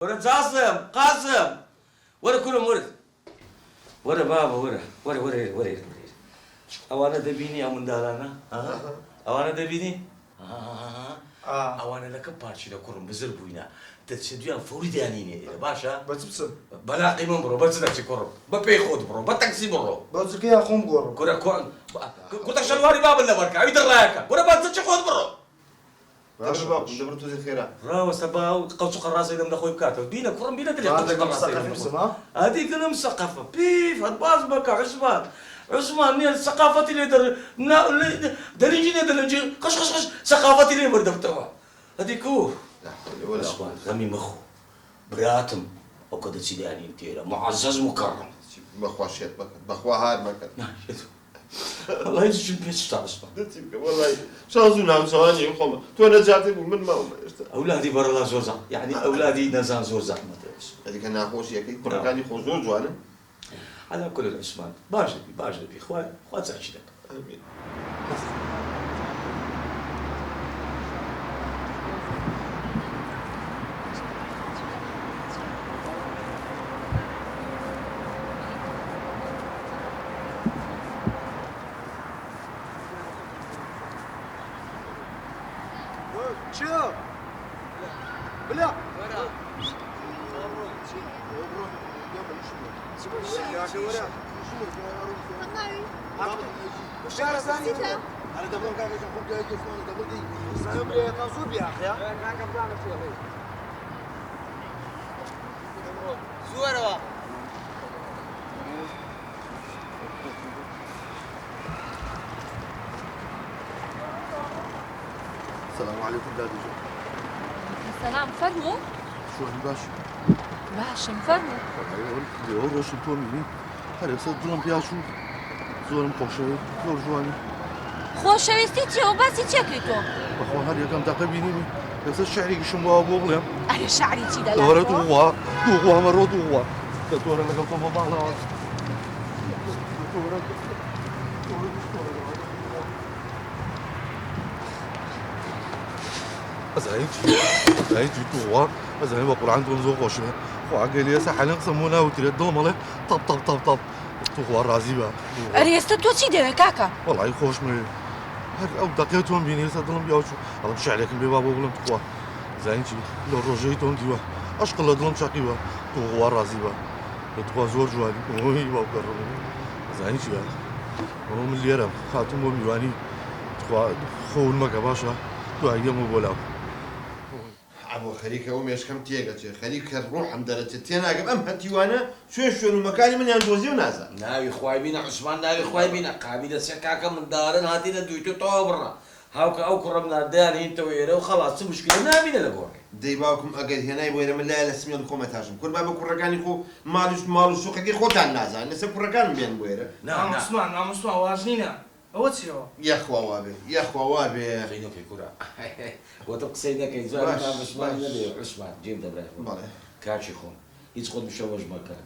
ورد قاسم ورا كلهم ورا بابا ورا أوانا دبيني أو من دارانا أوانا دبيني أوانا لك بارشي لكورم بزربوينا تتشدويان فوري دانيني باشا بس بلا قيمة برو بس نفسي كورم ببي خود برو بتاكسي برو بس كي أخون قرب كنت شلواري باب اللي بركة عيد الرايكة ورا بس خود برو دبرتو زي خيرا راو سباو قوس قراصي لم نخوي بكاتو بينا كورم بينا تلي هذا كم ثقافة اسمها هذيك المثقفة بيف هتباز بكا عثمان نيل ثقافتي اللي دريجي دريجي خش ثقافتي اللي مردفتها هذيك هو لا حول ولا قوة غمي مخو براتم وقد سيدي يعني انتيرا معزز مكرم بخوا شيت بخوا هاد مكان والله يجي البيت تاع عثمان والله شازونا ثواني وخم تو نجاتي من ما اولادي بر الله زوزا يعني اولادي نزان زوزا هذيك انا خوشي اكيد كنا كان يخوزون جوانا على كل العثمان باجي اخوان تعيش لك امين شو بلا الشارع ثاني انا دبرون كان يشوفون جاي يشوفون دبرتي سايب لي قصوب يا اخي كان قبلنا في اخي زوروا السلام عليكم دادي جو السلام فرموا شو هني باش باش نفرموا والله روش تومي هذا صدرهم بيا شو زورم خوشوي زور جواني خۆشەویستی چێ و باسی چێکری تۆ بەخوا هەر یەکەم تاقە بینیمی لەسەر شعرێکی شمەوە بۆ بڵێم ئەرێ شعری چی دەوەرە دەڵێت دووغوا ئەمەڕۆ دووغوا لە تۆرە لەگەڵ تۆ بە باڵەوە ئەزایی دووغوا ئەزانی بە قورعان تۆم زۆر خۆشمە خوا گەلی ئێستا حەلەن قسەمۆ ناوترێت دڵمەڵێ تەپ دووغوا ڕازی بە ئەرێ ئێستا تۆ چی دەوێت کاکە وەڵی خۆشمێ هەر ئەو دەقێت تۆم بینی ئێستا دڵم بیاوچوو ئەڵم شعرێکم بێ با بۆ بڵێم توخوا زانی چی لە ڕۆژەی تۆم دیوە عشق لە دڵم چاقیوە دووغوا ڕازی بە لەتخوا زۆر جوانی ئۆی باوکەڕم زانی چیە ئەوە من لێرەم هاتووم بۆ میوانی تخوا خۆون مەکە باشە دوای دێمە بۆ لاو عبۆ خەریکە ئەو مێشکەم تێگەچێ خەریکە ڕۆحم دەرەچێت تێناگەم ئەم هەتیوانە شوێن و مەکانی منیان دۆزی و نازان ناوی خوای بینە عوسمان ناوی خوای بینە قابی دەسێ کاکە من دارن هاتیە دویتو تەوا بڕە هاوکە ئەو کوڕم نادیان هینتەوە ئێرە و خەڵات چ مشکلە نابینە لە گۆڕێ دەی باوکم ئەگەر هێنای بۆیرە من لای لە سمێڵ خۆمە تاشم کوربا بە کوڕەکانی خۆ ماڵ و سوقەکەی خۆتان نازان لەسەر کوڕەکانم بێن بۆیرە ناموسمان وازنینە ئەوە چیەوە یەخوا وابێ یەخوا وابێ خەینەکەی کوڕە وەتە قسەی نەکەی زۆر عوسمان نەبێ عوسمان جێم دەبرێ بەڵێ کاچی خۆم هیچ خۆت بشەوەش مەکە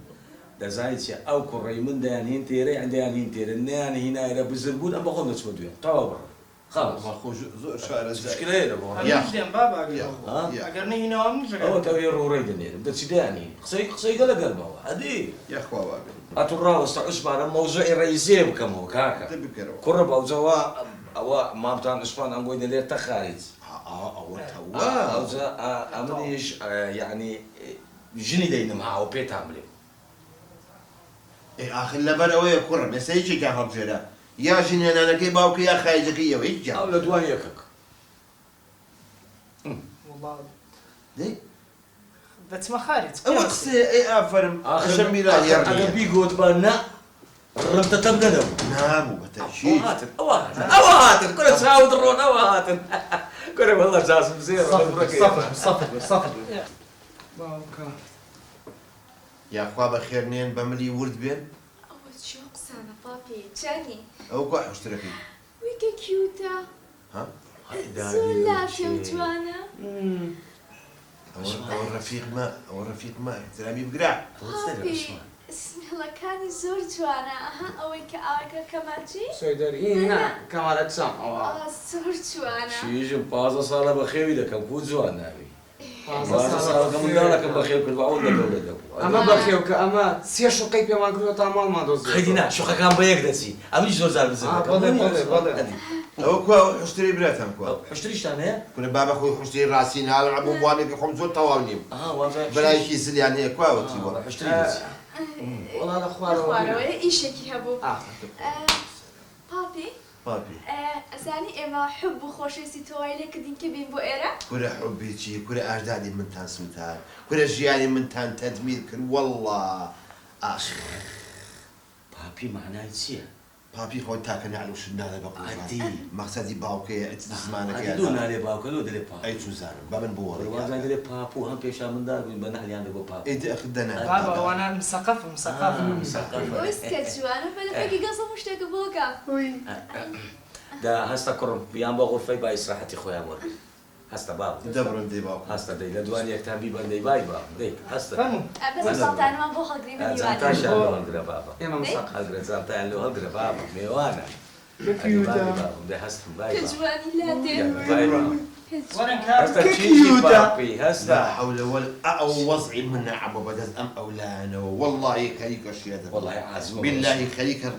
دەزای چی ئەو کوڕەی من دەیان هین تێرەی ئەندیان هین تێرە نەیان هینایرە بزربوون ئەم بەخۆم دەچمە دوێن تەوا بڕە خلاص خۆش زۆر شارە مشکلەیە لە گۆڕە ئەگەر نهینەوە ئەوە تەوێ ڕوڕەی دەنێرم دەچی دەیانی قسەی دە لەگەڵمەوە ئەدی یەخوا وابێ ئەتو ڕاوەستە عوسمانە مەوزوعی ڕئیسێ بکەمەوە کاکە بکەرەوە کوڕە بەوجەوە ئەوە مامتان عوسمان ئەم بۆی دەلێت تە خارج ئەوجە ئەمنیش یعنی ژنی دەینم هاوە پێتان بڵێ ئاخر لەبەر ئەوەیە کوڕە مەسەیەکی کا هەڵبژێرە یا ژنێنانەکەی باوکە یا خایزەکەی ئەوە هیچ جا ئەو لە دوای یەکەک دەی دەچمە خارج ئەوە قسێ ئەی ئافەرم ئەشە میرانی ئەگەر بیگۆت بە نە ڕمتەتەم دەدەم نابوو بە تەشید ئەوە هاتن کورە چاوت ڕۆن ئەوە هاتن کورە وەڵا جاسم زێر باوکە یاخوا بە خێرنێن بە ملی ورد بێن ئەوە چی قسانە پاپی چەنی ئەو کو حشتەکەی ویکە کیوتە ها زۆر لافێ و جوانە ئەوە ڕەفیقمە احترامی بگرا پاپی سمێڵەکانی زۆر جوانە ئەها ئەوەی کە ئاگە کەماچی سۆیدەرهینە کەمالەت چام ئەوە زۆر جوانە چیژم 15 ساڵە بە خێوی دەکەم کو جوان ناوی ساڵەکە منداڵەکەم بەخێو کرد ئەو لەگەڵ ئەمە بەخێوکە ئەمە سێ شوقەی پێمان کردوە تا ماڵمان دۆزی خەیدینا شوقەکان بە یەک دەچی ئەمیش زۆر زار بزن ئەو کوا حشتری براتم کوا حشتریشتان هەیە؟ کورە بابە خۆی حشتری ڕاستی ناڵ بۆ وانێکی خۆم زۆر تەواو نیم بەلایکی زلیان هەیە کواوەتیوە حشتری دەچی وەڵا لە خوارەوە خوارەوەی ئیشێکی هەبوو پاپی پاپی ئەزانی ئێمە حب و خۆشەویستی تۆوای لێ کردین کە بین بۆ ئێرە کورە حوبێکی کورە ئاژدانی منتان سوتان کورە ژیانی منتان تەدمیر کرد وەڵڵا ئاشق پاپی معنای چییە؟ پاپی خۆی تاکە نعلوشت نادە بە عادی. مەقسەدی باوکەیە زمانەکەی دوو نارێ باوکە لۆ دەلێ پاپ ئەی چوزانم با من بۆ وازان دەلێ پاپ و هەم پێشان منداڵ بووین بە نەحلیان دەبۆ پاپ ئیدی ئەخ دەنا بابە ئەوانە مسەقەفم ئەوەی کە جوانە بەلەپێکی گەزە شتێکە بۆکە دا هەستە کوڕم بیان بە غورفەی با ئیسراحەتی خۆیان وەرد هەستە باب دەبڕم دەی باوکە هەستە دەی لە دوان یەکتان بیبەندەی بای با دەی هەستە بەس ساڵتانمان بۆ خەڵگری بنیوانە جانتاشیان لۆ هەڵگرە بابە ئێمە مسەق هەڵگرە جانتایان لۆ هەڵگرە بابە میێوانە دە هەستم بای کە با جوانی لا دێ بای با وەرن کار هەستە چیشی پاپی لا هەستە حول ولا ئەو وەزعی من نەعەبە بەدەست ئەم ئەولانەوە وەڵڵی خەریکە شێدە والله عازمە بالله خەریکە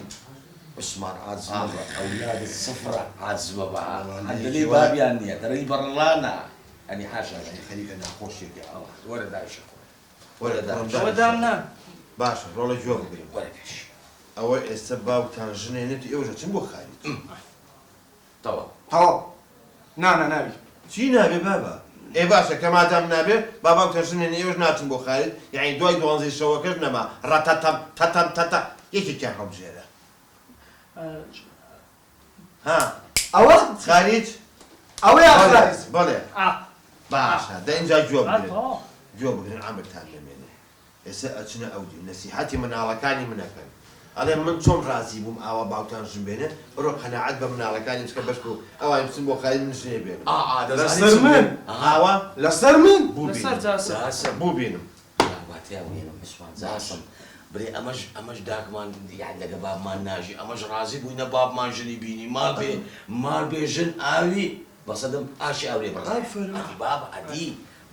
عثمان عازمە بە ئەولاد سفرە عازمە بە هەندلی بابیان نییە دەرەی بەڕڵانە ئەنی حاشا خەریکە ناخۆشیێکی ئەوە وەرە دایشە وەرە ئەوە دام نا باشە ڕۆڵە جواب بگرین وەرە پێش ئەوە ئێستا باوتان ژنێنێت ئێوەژە چم بۆ خاریت تەواو تەواو نانە ناوی چی نابێ بابا ئێ باشە کە مادام نابێ با باوتان ژنێنێ ئێوەش ناچن بۆ خارج یعنی دوای دوانزەی شەوەکەش نەما ڕەتەتەم تەتەم تەتە یەکێکیان هەڵبژێرە ها ئەوە خارج ئەوەی ئاخراز بەڵێ باشە دا اینجا جواب بگرن جواب بگرن ئامرتان لەمێنێ ئێستا ئەچنە ئەودی نەسیحەتی مناڵەکانی منەکەن ئەڵێ من چۆن ڕازی بووم ئاوا باوتان ژن بێنێ بڕۆ قەناعەت بە مناڵەکانی بچکە بەش بوو ئەوان بچن بۆ خارج من ژنێ بێنم لەسەر من ئاوا لەسەر من بوو لەسەر بینم جاسە بوو بینم باتیاوێنم عثمان جاسم برێ ئەمەش داگمان یان لەگە بابمان ناژی ئەمەش ڕازی بووینە بابمان ژنی بینی ماڵ بێ ژن ئاوی بەسەدەم ئاشی ئاورێ بەڵی بابە ئەدی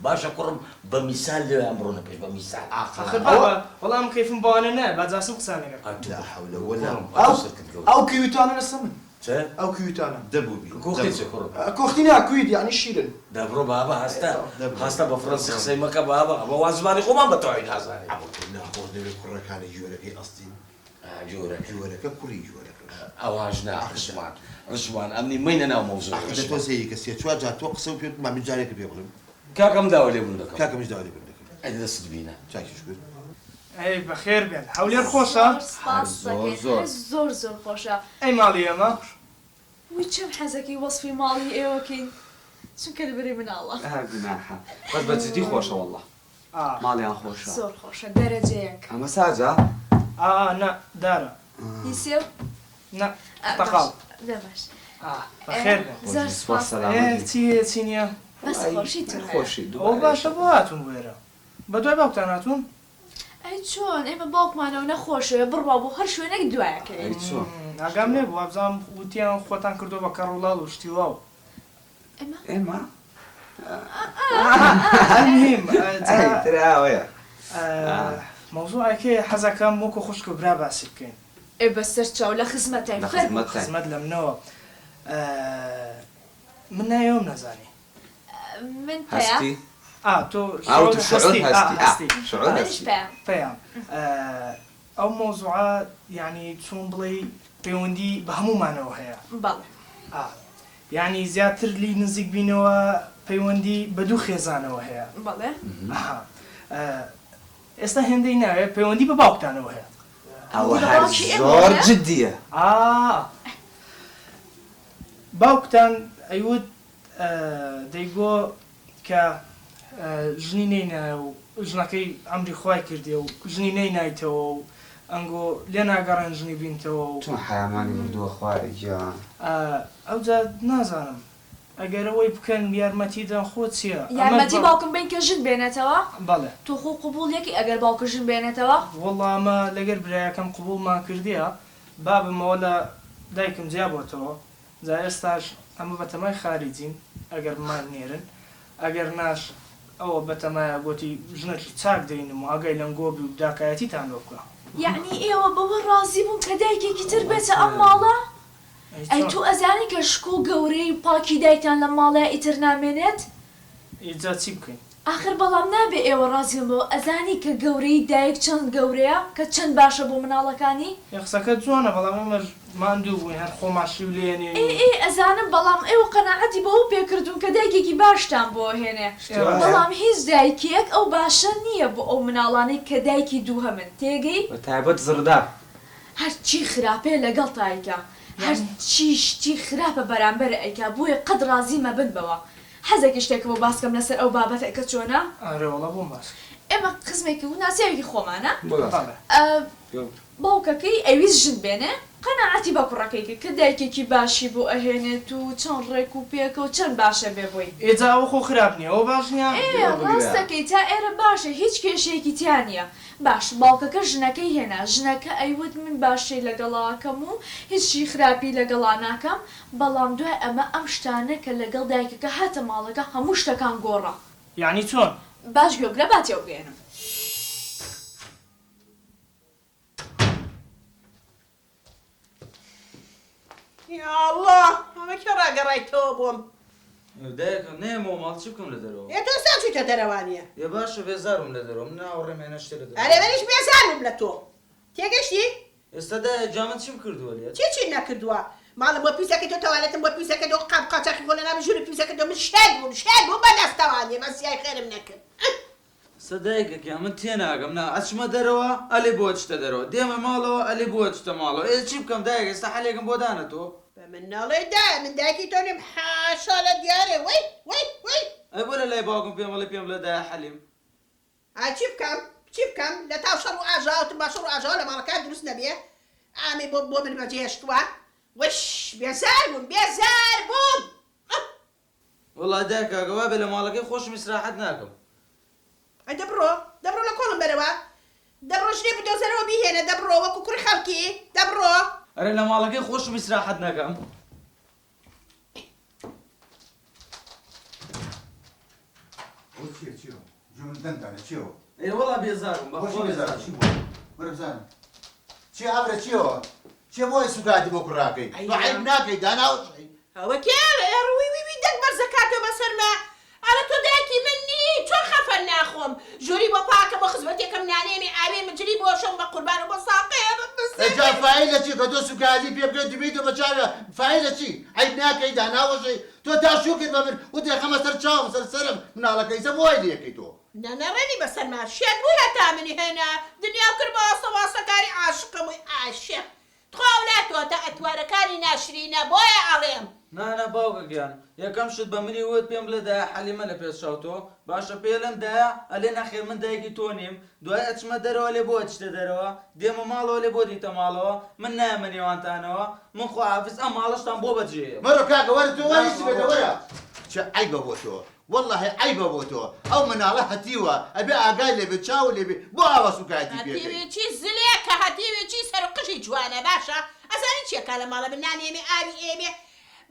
باشە کوڕم بە میسال لێیان بڕۆنە پێش بە میسال وەڵام کەیفم بۆوانە نە با جاسم قسانەکە لا حول ولا ئەو کیویتانە لەسەر من چه؟ ئەو کیویتانە دەبوو بی کۆختی چه کوڕم کۆختی ناکوید یعنی شیرن دەبڕۆ بابە هەستە بە فڕەنسی قسەی مەکە بابە ئەوە وان زمانی خۆمان بە تەواوی نازانێ ناخۆش دەوێت کوڕەکانی جۆرەکەی ئەستین جۆرەکە کوڕی جۆرەکە ئەواژ نا ڕشمان ئەمنی مەینە ناو مەوزوع لە تۆ سەیری کە سێ چوار جار تۆ قسە و پێت مامن جارێکە پێ بڵێم کاکەم داوە لێ بوون دەکەم کاکەمیش داوا لێ بن دەکەم ئەدە دەست بینە چاکیش کرد ئەی بەخێر بێن هەولێر خۆشە زۆر زۆر خۆشە ئەی ماڵی ئێمە وی چەم حەزەکەی وەصفی ماڵی ئێوەکەین چونکە لەبەرێ مناڵە گوناحە بەس بەجددی خۆشە وەڵڵا ماڵیان خۆشە زۆر خۆشە دەرەجەیەک ئەمە ساجە نە دارە هیسێ نە تەقاڵ دەباش بەخێر بێن زۆر سپاس چی نییە بەس خۆشی تو خۆشی ئەو باشە بۆ هاتون وێرە بە دوای باوتان هاتون ئەی چۆن ئێمە باوکمانەوە نەخۆشەوە بڕوا بۆ هەر شوێنێک دوایەکەی چۆن ئاگام لێ بوو ئابزانام وتیان خۆتان کردو بە کەڕوڵاڵ و شتیواو ئێمە هەمیم تراوەیە مەوزوعەکەی حەزەکەم وەکو خوشک و برا باسی بکەین ئێ بەسەر چاو لە خزمەتای خزمەت لە منەوە من نایەوەم نەزانی من هەستی تۆ شعور هەستی پێیان ئەو مۆزوعە یعنی چۆن بڵێ پەیوەندی بە هەمومانەوە هەیە بەڵێ یعنی زیاتر لی نزیک بینەوە پەیوەندی بە دوو خێزانەوە هەیە بەڵێ ئێستا هێندەی ناوێت پەیوەندی بە باوکتانەوە هەیە ئەوە هەر زۆر جددیە باوکتان ئەیوت دەیگۆ کە ژنی نەینایە و ژنەکەی ئەمری خوای کردێ و ژنی نەینایتەوە و ئەنگۆ لێ ناگەڕێن ژنی بینتەوە و چۆن حیامانی بردووە خوارێ گیان ئەوجا نازانم ئەگەر ئەوەی بکەن یارمەتیدان خۆ چییە یارمەتی باوکم بین کە ژن بێنێتەوە بەڵێ تۆ خۆ قوبوڵیەکی ئەگەر باوکە ژن بێنێتەوە وەڵڵا ئەمە لەگەر برایەکەم قوبوڵمان کردیە بابمەوە لە دایکم جیابەتەوە جا ئێستاش ئەمە بە تەمای خارجین ئەگەر مان نێرن ئەگەر ناش ئەوە بەتەمایە گوتی ژنێکی چاک دەینم و ئاگای لەنگۆبی و داکایەتیتان لۆ بکە. یعنی ئێوە بەوە ڕازی بوون کە دایکێکی تر بێتە ئەم ماڵە؟ ئەی تو ئەزانی کە شکۆ گەورەی و پاکی دایکتان لە ماڵەیە ئیتر نامێنێت؟ ئیجا چی بکەین؟ آخر بەڵام نابێ ئێوە ڕازیون بەوە ئەزانی کە گەورەی دایک چەند گەورەیە کە چەند باشە بۆ مناڵەکانی؟ قسەکە جوانە بەڵام ئێمەش ماندوو بووین هەر خۆماشی و لێنێ. ئەزانم بەڵام ئێوە قەناعەتی بەوە پێکردوون کە دایکێکی باشتان بۆ هێنێ. بەڵام هیچ دایکێک ئەو باشە نییە بۆ ئەو مناڵانەی کە دایکی دوو هەمن تێگەی؟ تایبەت زڕدار. هەرچی خراپێ لەگەڵ تایکە. هەرچی شتی خراپە بەرامبەر ئەیکا بۆیە قەت ڕازی مەبن بەوە. حەزێکی شتێک بۆ باسکەم لەسەر ئەو بابەتە کە چۆنە؟ ئارێوەڵە بۆم باس. ئێمە قسمێکی و ناسیاوێکی خۆمانە. بەڵێ. باوکەکەی ئەویست ژن بێنێ قەناعەتی بە کوڕەکەی کە دایکێکی باشی بۆ ئەهێنێت و چەند ڕێک و پێکە و چەند باشە بێ بۆی. ئێجا ئەوە خۆ خراپ نییە ئەوە باش نییە؟ ڕاستەکەی تا ئێرە باشە هیچ کێشەیەکی تیان نییە. باش باوکەکە ژنەکەی هێنا ژنەکە ئەیوت من باشەی لەگەڵاکەم و هیچی خراپی لەگەڵا ناکەم بەڵام دوای ئەمە ئەم شتانە کە لەگەڵ دایکەکە هاتە ماڵەکە هەموو شتەکان گۆڕە. یعنی چۆن؟ باش گوێگرە باتێ بگێنم. یا الله ئەمە کێ ڕاگەڕایتەوە بۆم؟ دایکم نێمەوە ماڵ چی بکەم لە دەرەوە؟ تۆ سان چوویتە دەرەوانیە؟ یە باشە بێزارم لە دەرەوە من ناوەڕێمێنە شتێ لە دەرەوە. ئەرێ منیش بێزارم لە تۆ. تێگەشتی؟ ئێستا دایە جامت چیم کردووە لێت؟ چی نەکردووە؟ ماڵم بۆ پیسەکەی تۆ تەوالێتم بۆ پیسەکە دۆ قاپ قاچاقی خۆ لە ناو ژووری پیسەکە دۆ من شێت بووم بەدەستەوانیە مەسیای خێرم نەکرد. سەدایکێکیان من تێناگەم نا ئەچمە دەرەوە ئەلێ بۆ چتە دەرەوە دێمە ماڵەوە ئەلێ بۆ چتە ماڵەوە چی بکەم دایک ئێستا حەلێکم بۆ دانەتۆ؟ بە من ناڵێ دایە من دایکی تۆ نیم حاشا لە دیارێ وەی ئەی بۆ لە لای باوکم پێم لە دایە حەلیم. چی بکەم لە تاو شەڕ و ئاژاوتم با شەڕ و ئاژاوە لە ماڵەکان دروست نەبێ ئامی بۆ من بەجێهێشتووە وش بێزار بووم وەڵای دایکە گەوا بێ لە ماڵەکەی خۆشم ئیسراحەت ناکەم. ئەی دەبڕۆ لە کۆڵم بەرەوە دەبڕۆ ژنێ بدۆزەرەوە بیهێنە دەبڕۆ وەکو کوڕی خەڵکی دەبڕۆ. ئەرێ لە ماڵەکەی خۆشم ئیسراحەت ناکەم. ئێ وەڵا بێزارم چی ئەبرە چیەوە؟ چێ بۆی سوکاتی بۆ کوڕاکەی؟ تۆ عیب ناکەی داناوشەی؟ ئەوە کێڵێ ڕووی دەنگ بەرزەکاتەوە بەسەرمە ئەرە تۆ دایکی من نی چۆن خەفەر ناخۆم ژووری بۆ پاکە بۆ خزمەتێکم نانێمی ئاوێ مجلی بۆ شەم بە قوربان و بۆ ساقەیە ئەجا فایل لە چی کە تۆ سوکاتی پێ بکەیت دەبێتەوە بە چاوێ فایل لە چی؟ عیب ناکەی داناوەشەی تۆ تاشوو کرد بە من وتێ خەمە سەر چاوم سەرم مناڵەکەی سە بۆی لێکەی تۆ نەنەڕێنی بەسەرما شێت بوو هەتا منی هێنا دنیا کرد بە واسەکاری عاشقم و عاشق تخواو ناتوە تا ئەتوارەکانی ناشرینە بۆیە ئەڵێم نانە باوکەگیان یەکەم شت بە منی وت پێم لە دایە حەلیمە لە پێشاوتۆ باشە پێلم دایە ئەلێ نەخێر من دایکی تۆ نیم دوای ئەچمە دەرەوە لێ بۆ چتە دەرەوە دێمە ماڵەوە لێ بۆ دیتە ماڵەوە من نایمە نێوانتانەوە من خۆ حافز ئەم ماڵەشتان بۆ بەجێ مەرۆ کاکە وەرە تۆ وەریشتی بێتە وەرە چ عیبە بۆ تۆ والله عیبە بۆ تۆ ئەو مناڵە هەتیوە ئەبێ ئاگای لێبێ چاو لێبێ بۆ ئاوا سوکاتی پێکەی هەتیوێکی زلێکە هەتیوێکی سەر و قژی جوانە باشە ئەزانی چیەکە لە ماڵە بنانێمێ ئاوی ئێمێ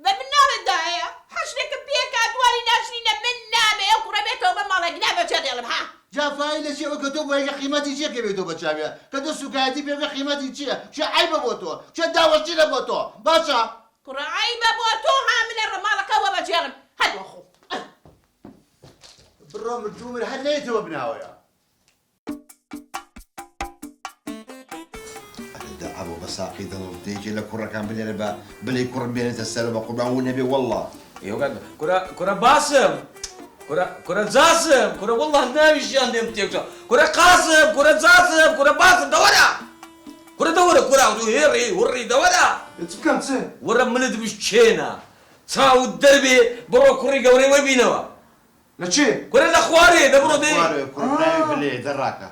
بە مناڵەدایە حەشرێکم پێکات دواری ناشرینە من نامێ ئەو کوڕەبێتەوە بە ماڵێک نابەچە دێڵم ها جافایی لە چێوە کە تۆ بۆ یەکە قیمەتی چیەکە بێتۆ بە چاوێ کە تۆ سوکاتی پێ بە قیمەتی چییە چه عیبە بۆ تۆ چه داوەشتی لە بۆ تۆ باشە کوڕە عیبە بۆ تۆ ها منە ڕەماڵەکەوە بەجێڵم هەدوە خۆ بڕۆ مردومر هەر نەیتەوە بناوەیە ئەبوو بە ساقی دڵم تێکی لە کوڕەکان بنێرە بە بڵێ کوڕم بێنێتە سەرە بە قوربان و نەبێ وەڵڵا کوڕە باسم کوڕە جاسم کوڕە وەڵڵا ناویشیان لێم تێکچە کوڕە قاسم کوڕە جاسم کوڕە باسم دەوەرە کوڕە دەوەرە کوڕە هێڕی وڕی دەوەرە چ بکەم چ؟ وەرە منت بشکێنە چاوت دەربێ بڕۆ کوڕی گەورەی وەبینەوە لە چێ؟ کوڕە لە خوارێ دەبڕۆ دێ کوڕناوی بلێ دەڕاکە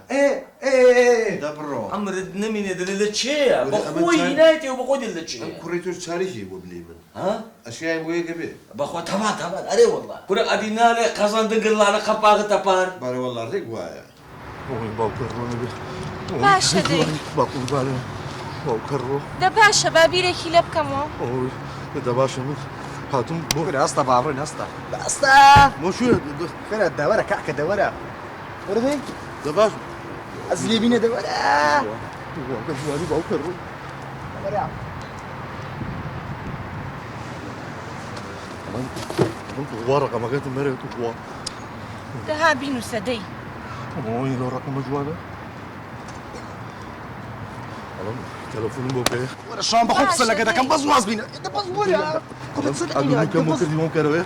دەبڕۆ ئەمرت نەمینێ دەلێ لە چێە بە خۆی هینایەتێ و بە خۆی دل لە چێ کوڕی تۆ چارێکی بۆ بلێ من ئەشیای بۆ یەکە بێ بەخوا تەمان ئەرێ وەڵڵا کوڕە ئەدی نالێ قەزان دەگرڵانە خەپاغە تەپان بارە وەڵڵا ڕێک وایە ئەوی باوکە ڕۆ نەبێ باشە دەی باقوربانێ باوکە ڕۆ دە باشە با بیرێکی لێ بکەمەوە ئەوی دە باشە من هاتم بۆ وەرە ئەستا باڕۆین ئەستا ئەستا بۆ شوێ خێرە دەوەرە کاکە دەوەرە وەرە دەی دەباش ئەس لێ بینە دەوەرە واکە جوانی باو کەڕوو وەرە وا ڕقەمەکەتم مەرێت وا دەها بین و سەدەی ئۆی لۆ ڕقەمە جوانە ئەڵم تەلەفۆنم بۆ پێ وەرە شام بەخۆ قسە لەگە دەکەم بەس واز بینە بەس وەرە ئەگەمکەم بۆ کردی وۆم کەرەوێ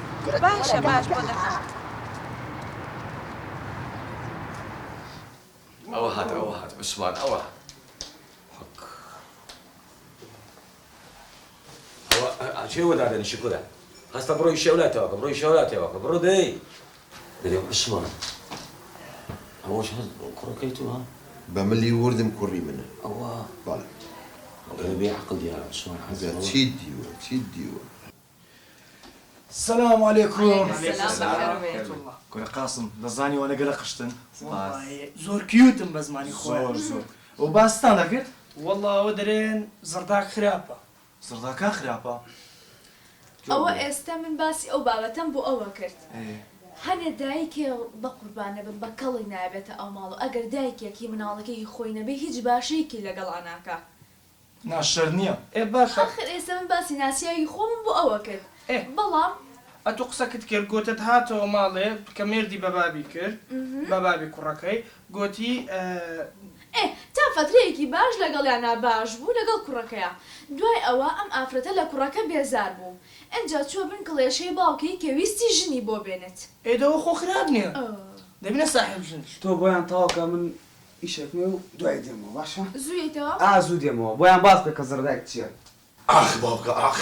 باشە باش بۆ دەکەم ئەوە هات عوسمان ئەوە ئەوە چێوە دادەنی شکورە هەستا بڕۆی شەولاتەوەکە بڕۆی شەولاتەوەکە بڕۆ دەی دەرێم عوسمان ئەوەش کوڕەکەی تو ها بە ملی وردم کوڕی منە ئەوە بەڵێ بێ عەقڵ دیارە عوسمان چیت دیوە سلام علیکم کوڕە قاسم دەزانی وە لەگەلە قشتن زۆر کیوتم بە زمانی خۆیان زۆر و باستان دەکرد وەڵڵا ئەوە دەرێن زەرداک خراپە زەرداکە خراپە ئەوە ئێستا من باسی ئەو بابەتەم بۆ ئەوە کرد هەنێ دایکێ بە قوربانە بن بە کەڵی نابێتە ئەو ماڵ و ئەگەر دایکێکی مناڵەکەی خۆی نەبێ هیچ باشەیەکی لەگەڵا ناکە ناشەر نییە باشە ئاخر ئێستا من باسی ناسیایی خۆمم بۆ ئەوە کرد بەڵام ئەتو قسەکت کرد گوتت هاتەوە ماڵێ کە مێردی بە بابی کرد بە بابی کوڕەکەی گوتی تا فترەیەکی باش لەگەڵیان ناباش بوو لەگەڵ کوڕەکەیە دوای ئەوە ئەم ئافرەتە لە کوڕەکە بێزار بوو ئەنجا چوە بن کڵێشەی باوکەی کە ویستی ژنی بۆ بێنێت ئێدەوە خۆ خراپ نییە دەبینە ساحب ژنش تۆ بۆیان تاواکە من ئیشێکمێ و دوای دێمەوە باشە؟ زوویتەوە؟ زوو دێمەوە بۆیان باز بێ کە زەردایک چییە؟ ئاخ باوکە ئاخ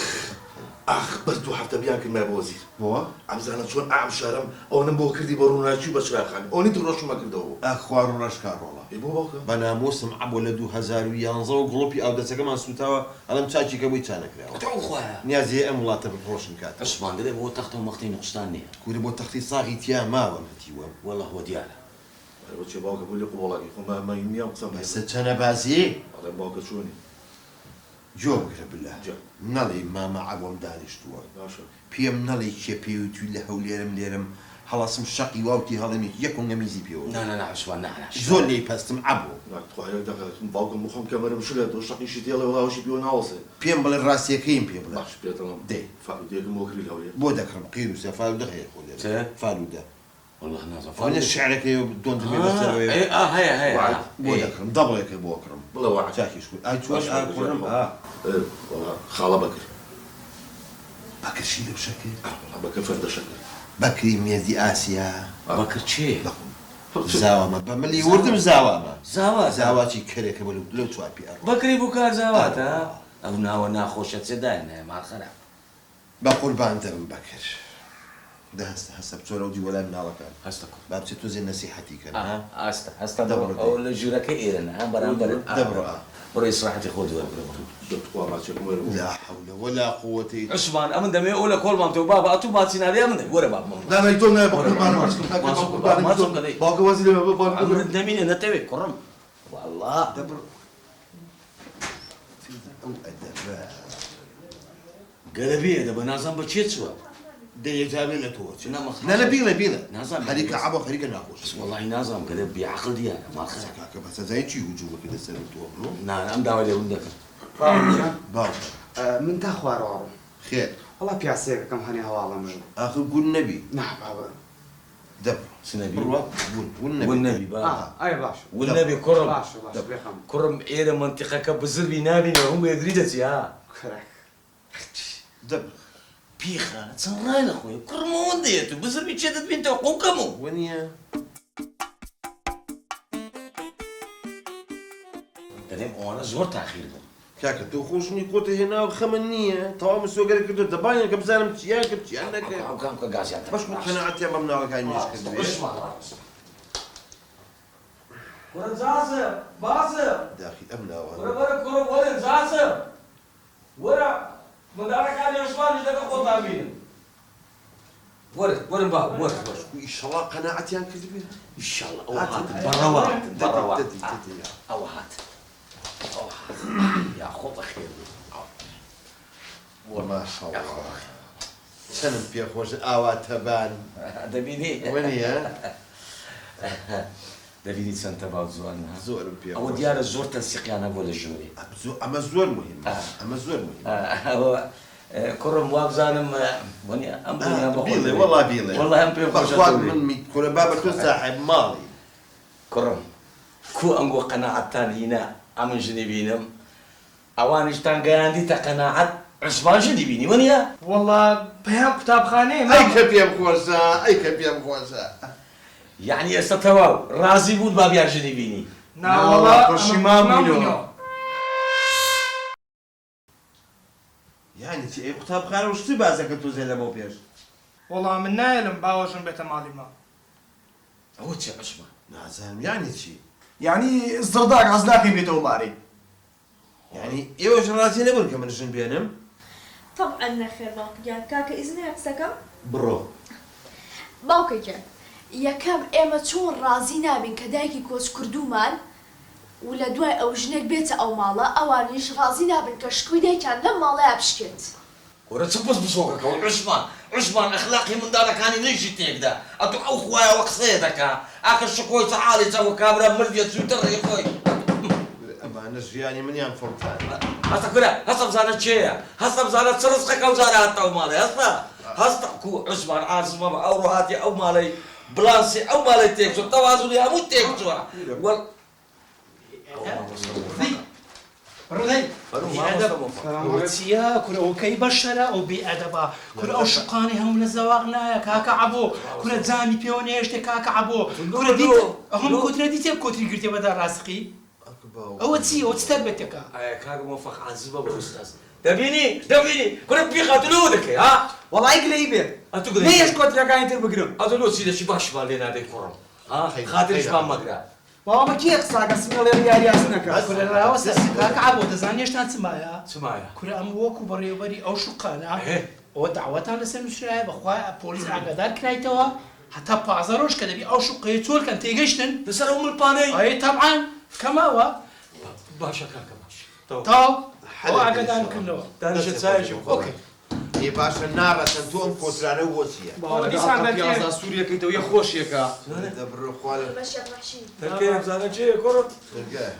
بەس دوو هەفتە بیان کردمە بۆ وەزیر بۆ؟ ئەمزانە چۆن ئام شارم ئەوەنم بۆ کردی بە ڕووناچی و بە چراخانی ئەوەی دڕۆشمە کردەوە ئەخوار و ڕەشکارۆڵە بۆ باوکە بە نامۆسم عەبۆ لە 2011 و گڵۆپی ئاودەچەکەمان سوتاوە ئەڵەم چاچیکە بۆی چانەکراوە خۆیان نیازیە ئەم وڵاتە بڕۆشن کات عوسمان دەبێت بۆ تەختە و مەختی نوقستان نییە کوورە بۆ تەختی ساغی تیا ماوەم هەتیوە وەڵڵە هۆ دیارە چێ باوکە بۆ لێ قوڵاکی خۆمە نیام قسەم بەسە چەنە بازی ئەڵێ باوکە چۆنی جۆ بگرە بلا نەڵێ مامە عەبۆم دانیشتووە باشە پێم نەڵێ کێ پێویتوی لە هەولێرم لێرم هەڵاسم شەقی واوتی هەڵێمی یەکم نەمیزی پێوە نه عوسمان نەحراش زۆر لێی پەستم عەبۆ ناتخوایە دەکەم باوکم مخۆم کەمەرم شلێت دۆ شەقیشی تێڵێ وڵاوشی پێوە ناوەسێ پێم بڵێ ڕاستیەکەیم پێ بڵێ باش پێتەڵم دەی فالودێکم بۆ کردی هەولێر بۆ دەکڕم قیر و سەفال دەخەیە خۆ لێرە فالودە والله نازم فالودە شعرەکەی دۆندمێ بەسەرەوەی هەیە بۆ دەکڕم دەبڵێکە بۆ کڕم بڵێ وا چاکیش کوت ئای چۆش ئاکڕم خاڵە بەکر بەکرشی لەو شەکر بەکە فەردە شەکر بەکری مێردی ئاسیا بەکر چێ زاوامە بە ملی وردم زاوامە زاوا زاواچی کەرێکە بە لەو چواپی ئەڕ بەکری بوو کار زاواتە ئەو ناوە ناخۆشە چێدانە ماڵ خراپ بە قوربان دەبم بەکر دەهستە هەستە بچۆرە و دیوەلای مناڵەکان هەستە با بچێت تۆ زێ نەسیحەتی کەن هەستا دەبڕ ئەو لە ژوورەکە ئێرەنە هەم بەرامبەر دەبڕە بڕۆ ئیسراحەتی خۆ دووە دەتخوا ماچێکم وەرە لا حول ولا قوة إلا عوسمان ئەمن دەمێ ئەو لە کۆڵمان تۆ بابا ئەتوو ماچی نادێ من وەرە بابم دانای تۆ نایە بە قوربان باوکە وەزیر لێ بە دەمینێ نەتەوێت کوڕم والله دەبڕ ئەو ئەدەبە گەلەبێ دەبە نازان بە چێ چووە دەیەجابێ لە تۆ نەمەخ نە بیڵێ بیڵێ نازانم. خەریکە عەبە خەریکە ناخۆش والله نازانم گەلە بیعقل دیارە ماڵ خراپ کاکە بە سەزای چی هجوومەکە لەسەر تۆ بڕۆ نا ئەم داوای لێبوون دەکەم باش من تا خوارەوەڕم خێر وڵا پیاسەیەکەکەم هەنێ هەواڵەم ژ ئاخر گون نەبی نا بابا دەبڕ سنەبی بڕوە ون ون نەبی با ئای باش ون نەبی کوڕم باشە باش بێخەم کوڕم ئێرە منتیقەکە بزربی نابینەوە هەموو یەکری دەچی ها کرێک دەبڕ پیخە چەند ڕای لە خۆی کوڕمەوە دێت و بزربی چێتت بینتەوە قوڵکەم و وەنیە دەڵێم ئەوانە زۆر تاخیر بوون کاکە تۆ خۆشنی کۆتە هێنا و خەمە نییە تەواو مسۆگەرە کردو دەبانە کە بزانم چیان کرد چیان نەکرد ئەو کام کە گازیان باش من قەنەعەتیان بە مناڵەکانی نوێژ کردوێ کوڕە جاسە باسە داخی ئەم ناوانە وەرە کوڕم وەرە جاسە وەرە منداڵەکانی عوسمانیش دەکە خۆتان بینن وەرە با وەرە ئیشەڵا قەنەعەتیان کردوێ ئینشاءڵڵا ئەو هاتن بەڕەوە بەڕەوە ئەو هات یا خۆ بەخێر بوو ماشاءڵڵا چەندم پێخۆش ئاوا تەبان دەبینی وەنیە دەبینی چەند تەواو جوان زۆرم پێ ئەوە دیارە زۆر تەنسیقیانە بۆ لە ژووری ئەمە زۆر مهم ئەمە زۆر مهم کوڕم وابزانم وەنیە ئەم دنیا بیڵێ وەڵا بیڵێ وەڵا ئەم پێ بەخوات من کوڕە بابە تۆ ساحب ماڵی کوڕم کو ئەنگۆ قەناعەتتان هینە ئەمن ژنی بینم ئەوانیشتان گەیاندیتە قەناعەت عوسمان ژنی بینی وەنیە وەڵا پێیان قوتابخانەیە ئەی کە پێم خۆشە ئەی کە پێم خۆشە یعنی ئێستا تەواو ڕازی بوون بابیان ژنی بینی ناوەڵا پەشیمان بووینەوە یعنی چی ئەی قوتابخانە و شتی بازەکە تۆزێ لەمە پێش وەڵا من نایەلم باوەژم بێتە ماڵی ما ئەوە چێ عوسمان نازانم یعنی چی یعنی زڕداک حەز ناکەی بێتەوە مارێ یعنی ئێوەش ڕازی نەبوون کە من ژن بێنم طبعا نەخێر باوکگیان کاکە ئیزنە قسەکەم بڕۆ باوکەگیان یەکەم ئێمە چۆن ڕازی نابین کە دایکی کۆچ کردومان و لە دوای ئەو ژنێک بێتە ئەو ماڵە ئەوانیش ڕازی نابن کە شکوی دایکیان لەم ماڵەیە بشکێت وەرە چ بەس بسۆکەکەەوە عوسمان ئەخلاقی منداڵەکانی نەیژی تێکدا ئەتو ئەو خوایەوە قسەیە دەکا ئاکە شکۆی تەعاڵی چەوە کابرا مردێت زووتر ڕێی خۆی ئەمانە ژیانی منیان فڕتان هەستا کورە هەستا بزانە چێیە هەستا بزانە چ ڕزقێکە ئەو جارە هاتە ئەو ماڵێ هەستا کو عوسمان ئازمە بە ئەو ڕۆهاتی ئەو ماڵەی بڵانسی ئەو ماڵی تێکچوە تەوازوی هەمووی تێکچووە چیە کورەوەکەی بەشەرە ئەو بێئەدەبە کورە ئەو شقانی هەموو لە زەواق نایە کاکە عەبۆ کورە جامی پێوە نێشتێ کاکە عەبۆ کورە دیت ئەهم کۆترە دیتێ کۆتری گرتێ بەدا ڕاستقی ئەوە چی ئەوە چتر بێتەکە کاکە مۆفەق عەزیزە بە ئوستاز دەبینی کورە پیخاتلەوە دەکەی ها وەڵای گلەی بێ ئەتو نەیەش کۆترەکانی تر بگرم ئەتو لۆ چی دەچی باشمان لێ نادەی کوڕم خاتریشمان مەگرە بابا کێ قساکە سمێڵێ یاریاسنەکە کاکە عەبۆ دەزانانی هێشتا چمایە چمایە کورە ئەم وەکو بەڕێوەبەری ئەو شقانە ئەوە داوەتان لەسەر نووسرایە بەخوا پۆلیس ئاگادار کرایتەوە هەتا 15 ڕۆژ کە دەبی ئەو شقەیە چۆرکەن تێگەشتن لەسەر ئەو مڵپانەی ئەی تەبعان کەماوە باشە کاکە باش تاو ئەو ئاگادار بکەنەوە دانیشە چایشی ئۆکێ ێ باشە ناڕەچەند تۆ ئەم کۆترانە بۆ چییە پیازدا سووریەکەیتەوە یە خۆشیەکە دەبڕۆ خوالە تەرکێ بزانە چێ کوڕم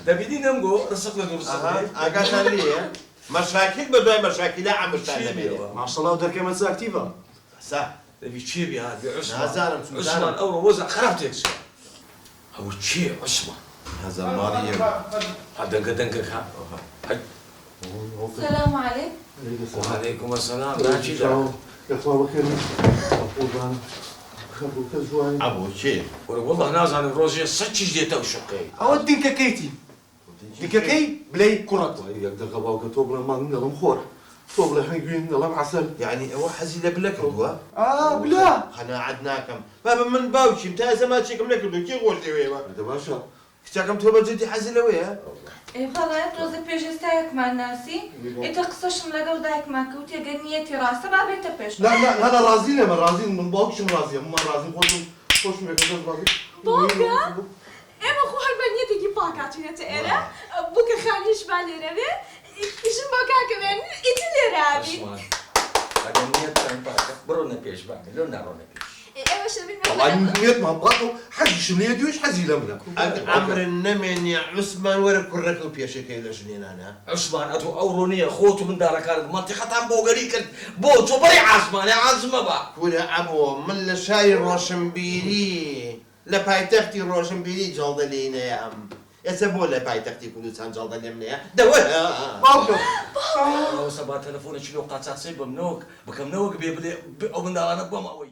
دەبینی نەمگۆ ڕسق لە دوورسە ئاگاتان لێیە مەشاکل بە دوای مەشاکیلە ئەمشتان دەبێت ماشەڵڵا و دەرکێمە چ ئاکتیڤە سا دەبی چێ بیات نازانم عوسمان ئەوڕۆ وەزە خراپ تێکچوە ئەوە چێ عوسمان هەزار ماڵی یەک دەنگە کا سلام علیکم وعليكم السلام ناچی دا يخوا بخير قربان خبوك زوين ئەبۆ چێ والله نازانم ڕۆژێ سەچیش دێتە ئەو شقەی ئەوە دیکەکەیتی دیکەکەی بلەی کوڕەت يك دغبا وكتب لما نلم خور طوب لحين نلم عسل یعنی ئەوە حەزی لە بلە کردووە بلا قەناعەت ناکەم بابە من باوکیم تا زەماچێکم نەکردو کێ خۆش لەوێوە هذا باشا کچاکەم تۆ بەجددی حەزی لەوەیە بەڵێت ڕۆزە پێشێستایەکمان ناسی ئیتە قسەشم لەگەڵ دایکمان کەوت ئەگەر نیەتی ڕاستە با بێتە پێش لا لا هذا راضي لما راضي من باوكش راضي ما راضي خوش ميكا راضي باوکە ئێمە خۆ هەر بە نیەتێکی پاکاتوێتە ئێرە بووکە خانیش با لێرە بێ ئیشم بۆ کاکەوێن ئیتی لێرە بین ئەگەر نیەتتان پاکە بڕۆنە پێش باکە لەو ناڕۆنە پێش ئێوە شەبین والله نيت ما بقاطو حجي شمليه ديوش حزي لمنا ئەمرن نەمێنێ عوسمان وەرە کوڕەکە و پێشەکەی لە ژنێنانە عوسمان ئەتۆ ئەو ڕۆنیە خۆت و منداڵەکانت منتیقەتان بۆگەری کرد بۆ تۆ بەری عازمانە عازمە بە کورە ئەبۆ من لە شاری ڕۆشنبیری لە پایتەختی ڕۆشنبیری جەڵدە لێنەیەم ئێستا بۆ لە پایتەختی کوردستان جەڵدە لێم نەیە دەوە ئەو سەبا تەلەفۆنێکی لۆ قاچاقسەی بمنەوەک بکەمنەوەک بێ بڵێ ئەو منداڵانە بۆم ئەوەی